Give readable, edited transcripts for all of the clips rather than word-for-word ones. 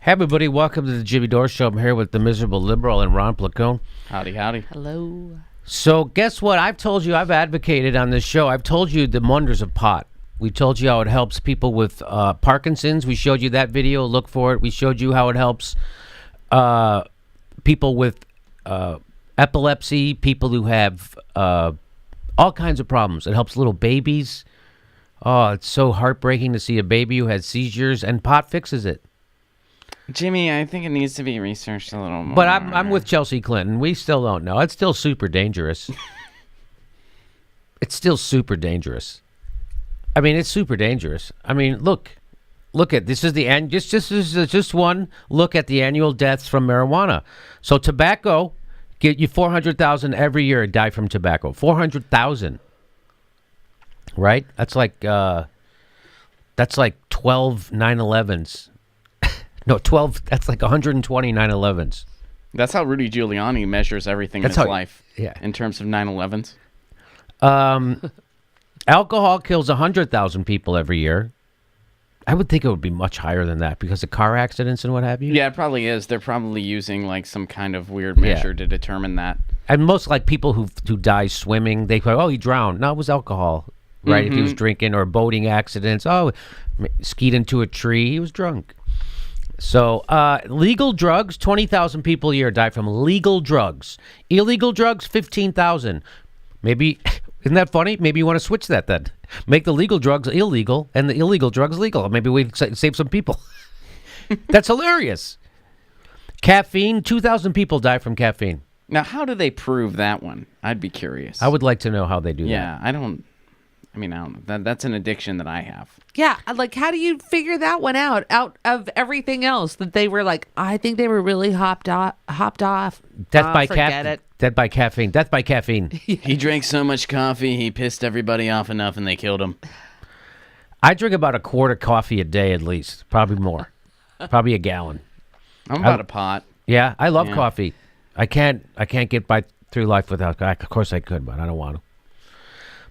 Hey everybody, welcome to the Jimmy Dore Show. I'm here with the miserable liberal and Ron Placone. Howdy, howdy. Hello. So guess what? I've told you, I've advocated on this show, I've told you the wonders of pot. We told you how it helps people with Parkinson's. We showed you that video. Look for it. We showed you how it helps people with epilepsy, people who have all kinds of problems. It helps little babies. Oh, it's so heartbreaking to see a baby who has seizures, and pot fixes it. Jimmy, I think it needs to be researched a little more. But I'm with Chelsea Clinton. We still don't know. It's still super dangerous. It's still super dangerous. I mean, it's super dangerous. I mean, look at this is the end. Just one look at the annual deaths from marijuana. So tobacco, get you 400,000 every year die from tobacco. 400,000. Right? That's like 12 9/11s. No, 12. That's like 120 9/11s. That's how Rudy Giuliani measures everything in his life. Yeah. In terms of 9/11s. Alcohol kills 100,000 people every year. I would think it would be much higher than that because of car accidents and what have you. Yeah, it probably is. They're probably using like some kind of weird measure to determine that. And most like people who die swimming, they go, "Oh, he drowned." No, it was alcohol, right? If he was drinking, or boating accidents. Oh, skied into a tree. He was drunk. So, legal drugs, 20,000 people a year die from legal drugs. Illegal drugs, 15,000. Maybe, isn't that funny? Maybe you want to switch that then. Make the legal drugs illegal and the illegal drugs legal. Maybe we save some people. That's hilarious. Caffeine, 2,000 people die from caffeine. Now, how do they prove that one? I'd be curious. I would like to know how they do that. Yeah, I don't know. That's an addiction that I have. Yeah, like how do you figure that one out of everything else that they were like? I think they were really hopped off. Death by forget it. Death by caffeine. Death by caffeine. He drank so much coffee, he pissed everybody off enough, and they killed him. I drink about a quart of coffee a day at least, probably more, probably a gallon. I'm about a pot. Yeah, I love coffee. I can't get by through life without. Of course I could, but I don't want to.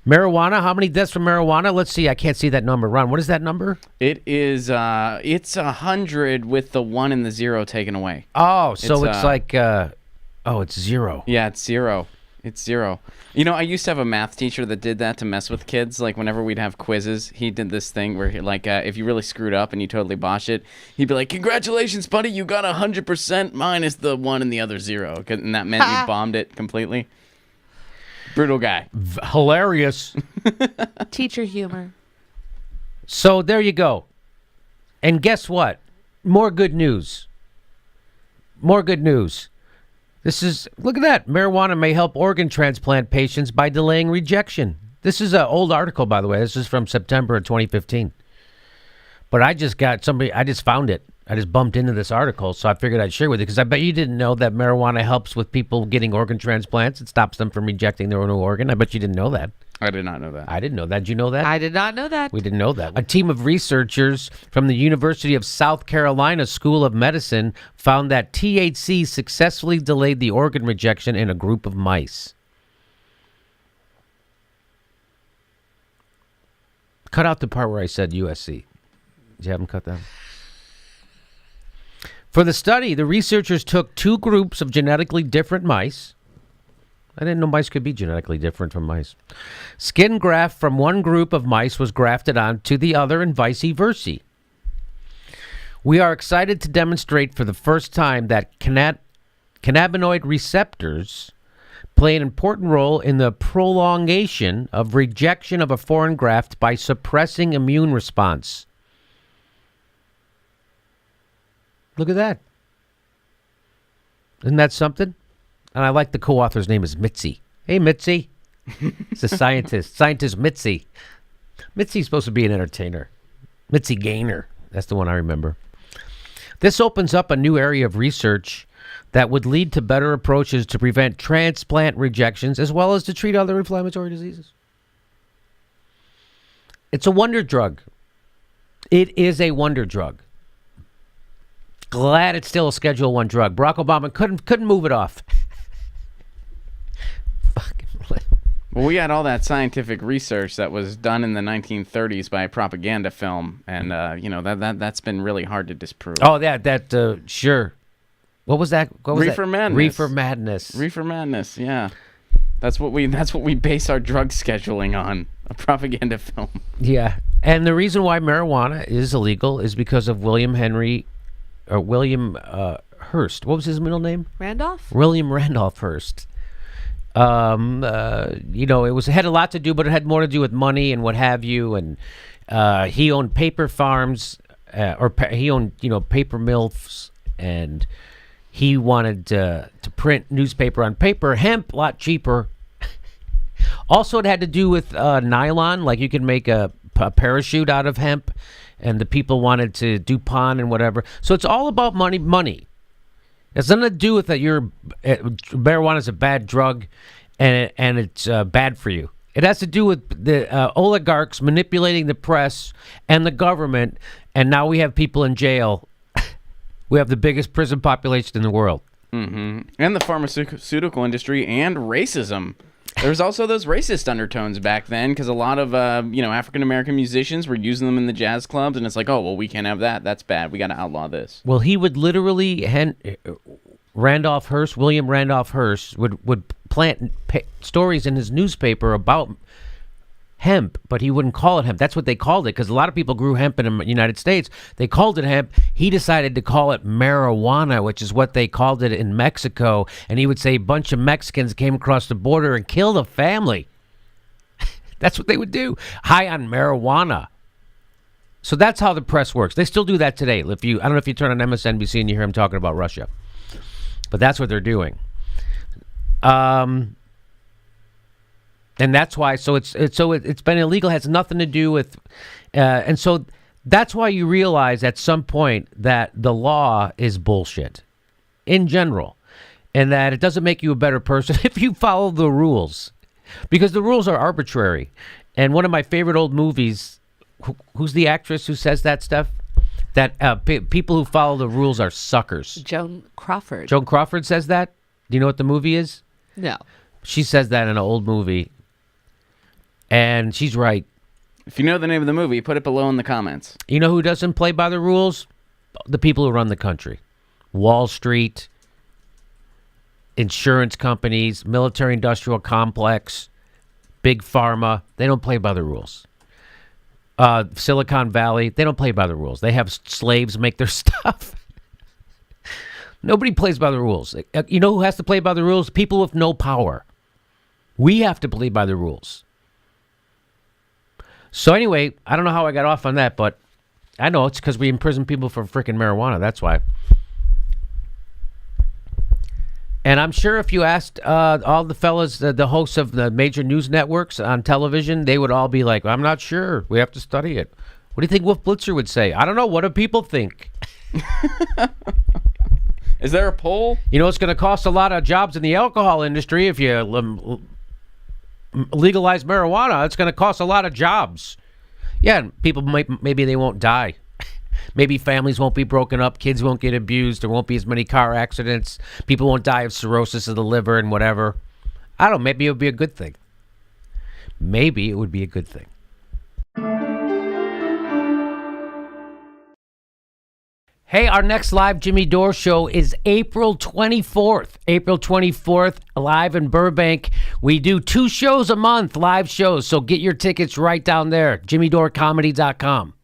Marijuana. How many deaths from marijuana? Let's see. I can't see that number. Ron, what is that number? It is. It's 100 with the 1 and the 0 taken away. Oh, so it's like. It's 0. Yeah, it's 0. It's 0. You know, I used to have a math teacher that did that to mess with kids. Like, whenever we'd have quizzes, he did this thing where, if you really screwed up and you totally botched it, he'd be like, "Congratulations, buddy, you got 100% minus the 1 and the other 0." And that meant you bombed it completely. Brutal guy. Hilarious. Teacher humor. So there you go. And guess what? More good news. More good news. Look at that. Marijuana may help organ transplant patients by delaying rejection. This is an old article, by the way. This is from September of 2015. But I just found it. I just bumped into this article, so I figured I'd share with you, because I bet you didn't know that marijuana helps with people getting organ transplants. It stops them from rejecting their own organ. I bet you didn't know that. I did not know that. I didn't know that. Did you know that? I did not know that. We didn't know that. A team of researchers from the University of South Carolina School of Medicine found that THC successfully delayed the organ rejection in a group of mice. Cut out the part where I said USC. Did you have them cut that? For the study, the researchers took 2 groups of genetically different mice. I didn't know mice could be genetically different from mice. Skin graft from one group of mice was grafted onto the other and vice versa. We are excited to demonstrate for the first time that cannabinoid receptors play an important role in the prolongation of rejection of a foreign graft by suppressing immune response. Look at that. Isn't that something? And I like the co-author's name is Mitzi. Hey, Mitzi. It's a scientist. Scientist Mitzi. Mitzi's supposed to be an entertainer. Mitzi Gaynor. That's the one I remember. This opens up a new area of research that would lead to better approaches to prevent transplant rejections as well as to treat other inflammatory diseases. It's a wonder drug. It is a wonder drug. Glad it's still a Schedule 1 drug. Barack Obama couldn't move it off. Well, we had all that scientific research that was done in the 1930s by a propaganda film, and that's been really hard to disprove. Oh, sure. What was that? What was Reefer that? Madness. Reefer Madness. Reefer Madness, yeah. That's what we base our drug scheduling on, a propaganda film. Yeah, and the reason why marijuana is illegal is because of William Hearst. What was his middle name? Randolph? William Randolph Hearst. It had a lot to do, but it had more to do with money and what have you. And he owned paper farms, he owned paper mills, and he wanted to print newspaper on paper. Hemp, a lot cheaper. Also, it had to do with nylon, like you can make a parachute out of hemp, and the people wanted to do DuPont and whatever. So it's all about money. It's nothing to do with that marijuana is a bad drug and it's bad for you. It has to do with the oligarchs manipulating the press and the government, and now we have people in jail. We have the biggest prison population in the world. Mm-hmm. And the pharmaceutical industry and racism. There's also those racist undertones back then because a lot of African-American musicians were using them in the jazz clubs, and it's like, oh, well, we can't have that. That's bad. We got to outlaw this. Well, he would literally, William Randolph Hearst would plant stories in his newspaper about hemp, but he wouldn't call it hemp. That's what they called it, because a lot of people grew hemp in the United States. They called it hemp. He decided to call it marijuana, which is what they called it in Mexico. And he would say a bunch of Mexicans came across the border and killed a family. That's what they would do, high on marijuana. So that's how the press works. They still do that today. I don't know if you turn on MSNBC and you hear him talking about Russia, but that's what they're doing. And that's why. So it's been illegal. It has nothing to do with, and so that's why you realize at some point that the law is bullshit, in general, and that it doesn't make you a better person if you follow the rules, because the rules are arbitrary. And one of my favorite old movies, who's the actress who says that stuff? That people who follow the rules are suckers. Joan Crawford. Joan Crawford says that. Do you know what the movie is? No. She says that in an old movie. And she's right. If you know the name of the movie, put it below in the comments. You know who doesn't play by the rules? The people who run the country. Wall Street, insurance companies, military-industrial complex, big pharma. They don't play by the rules. Silicon Valley, they don't play by the rules. They have slaves make their stuff. Nobody plays by the rules. You know who has to play by the rules? People with no power. We have to play by the rules. So anyway, I don't know how I got off on that, but I know it's because we imprison people for freaking marijuana. That's why. And I'm sure if you asked all the fellas, the hosts of the major news networks on television, they would all be like, I'm not sure. We have to study it. What do you think Wolf Blitzer would say? I don't know. What do people think? Is there a poll? You know, it's going to cost a lot of jobs in the alcohol industry if you legalize marijuana. It's going to cost a lot of jobs. Yeah, and people maybe they won't die. Maybe families won't be broken up, kids won't get abused, there won't be as many car accidents, people won't die of cirrhosis of the liver and whatever. I don't know, maybe it would be a good thing. Maybe it would be a good thing. Hey, our next live Jimmy Dore Show is April 24th. April 24th, live in Burbank. We do 2 shows a month, live shows, so get your tickets right down there, jimmydorecomedy.com.